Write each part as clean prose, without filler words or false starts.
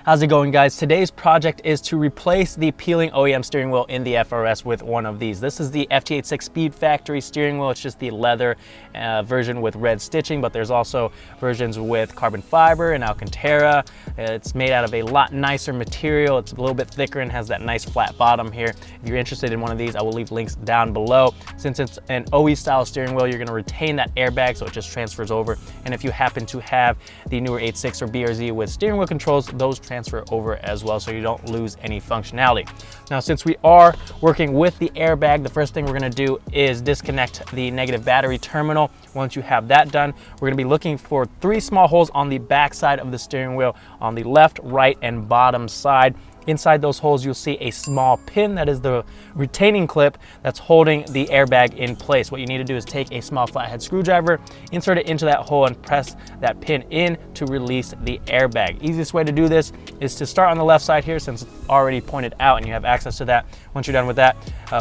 How's it going, guys? Today's project is to replace the peeling OEM steering wheel in the FRS with one of these. This is the FT86 Speed Factory steering wheel. It's just the leather version with red stitching, but there's also versions with carbon fiber and Alcantara. It's made out of a lot nicer material. It's a little bit thicker and has that nice flat bottom here. If you're interested in one of these, I will leave links down below. Since it's an OE style steering wheel, you're going to retain that airbag, so it just transfers over. And if you happen to have the newer 86 or BRZ with steering wheel controls, those transfer over as well, so you don't lose any functionality. Now, since we are working with the airbag, the first thing we're going to do is disconnect the negative battery terminal. Once you have that done, we're going to be looking for 3 small holes on the back side of the steering wheel on the left, right, and bottom side. Inside those holes, you'll see a small pin that is the retaining clip that's holding the airbag in place. What you need to do is take a small flathead screwdriver, insert it into that hole, and press that pin in to release the airbag. Easiest way to do this is to start on the left side here, since it's already pointed out and you have access to that. Once you're done with that,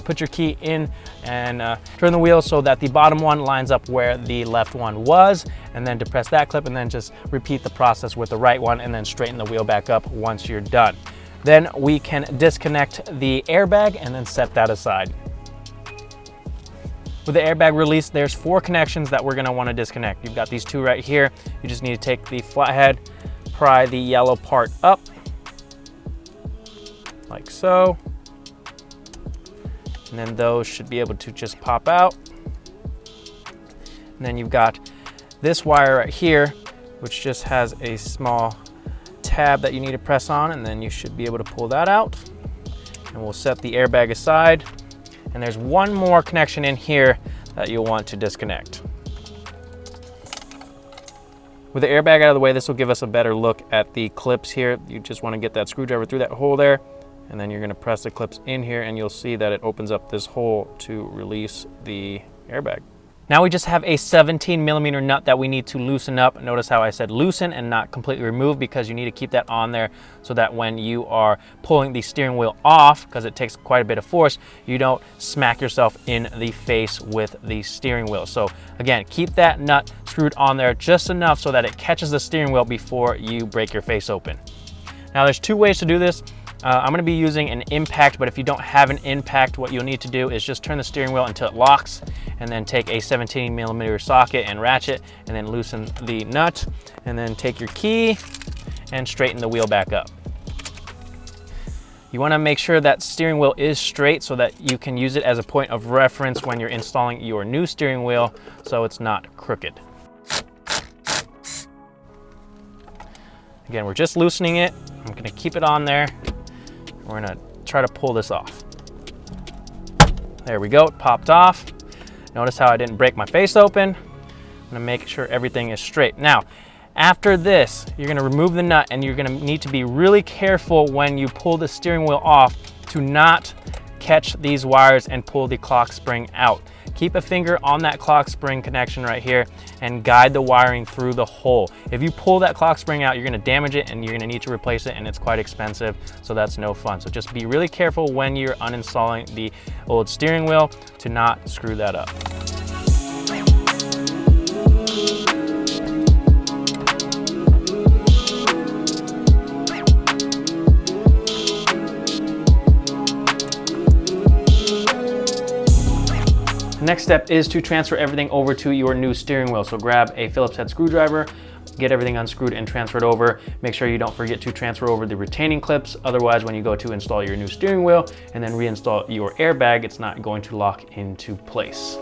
put your key in and turn the wheel so that the bottom one lines up where the left one was, and then depress that clip, and then just repeat the process with the right one, and then straighten the wheel back up once you're done. Then we can disconnect the airbag and then set that aside. With the airbag release, there's 4 connections that we're going to want to disconnect. You've got these 2 right here. You just need to take the flathead, pry the yellow part up, like so. And then those should be able to just pop out. And then you've got this wire right here, which just has a small tab that you need to press on, and then you should be able to pull that out. And we'll set the airbag aside. And there's one more connection in here that you'll want to disconnect. With the airbag out of the way, this will give us a better look at the clips here. You just want to get that screwdriver through that hole there, and then you're going to press the clips in here, and you'll see that it opens up this hole to release the airbag. Now we just have a 17mm nut that we need to loosen up. Notice how I said loosen and not completely remove, because you need to keep that on there so that when you are pulling the steering wheel off, because it takes quite a bit of force, you don't smack yourself in the face with the steering wheel. So again, keep that nut screwed on there just enough so that it catches the steering wheel before you break your face open. Now there's 2 ways to do this. I'm going to be using an impact, but if you don't have an impact, what you'll need to do is just turn the steering wheel until it locks, and then take a 17mm socket and ratchet, and then loosen the nut, and then take your key and straighten the wheel back up. You want to make sure that steering wheel is straight so that you can use it as a point of reference when you're installing your new steering wheel, so it's not crooked. Again, we're just loosening it. I'm going to keep it on there. We're going to try to pull this off. There we go, it popped off. Notice how I didn't break my face open. I'm going to make sure everything is straight. Now, after this, you're going to remove the nut, and you're going to need to be really careful when you pull the steering wheel off to not catch these wires and pull the clock spring out. Keep a finger on that clock spring connection right here and guide the wiring through the hole. If you pull that clock spring out, you're going to damage it and you're going to need to replace it, and it's quite expensive, so that's no fun. So just be really careful when you're uninstalling the old steering wheel to not screw that up. Next step is to transfer everything over to your new steering wheel. So grab a Phillips head screwdriver, get everything unscrewed and transferred over. Make sure you don't forget to transfer over the retaining clips. Otherwise, when you go to install your new steering wheel and then reinstall your airbag, it's not going to lock into place.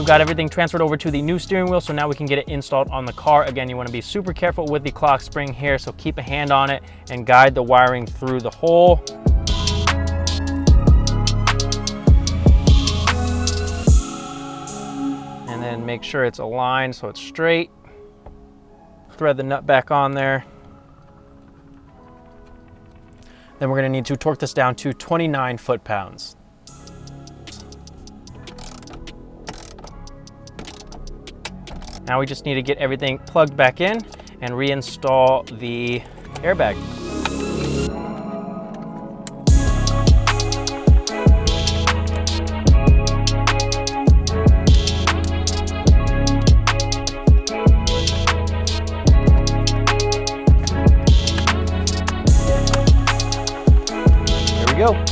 Got everything transferred over to the new steering wheel, so now we can get it installed on the car. Again, you want to be super careful with the clock spring here, so keep a hand on it and guide the wiring through the hole. And then make sure it's aligned so it's straight. Thread the nut back on there. Then we're going to need to torque this down to 29 foot-pounds. Now we just need to get everything plugged back in and reinstall the airbag. Here we go.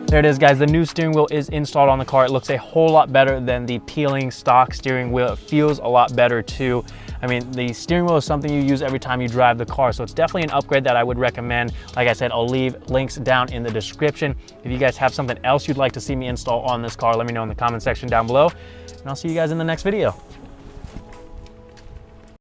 There it is, guys. The new steering wheel is installed on the car. It looks a whole lot better than the peeling stock steering wheel. It feels a lot better too. I mean, the steering wheel is something you use every time you drive the car, so it's definitely an upgrade that I would recommend. Like I said, I'll leave links down in the description. If you guys have something else you'd like to see me install on this car, let me know in the comment section down below, and I'll see you guys in the next video.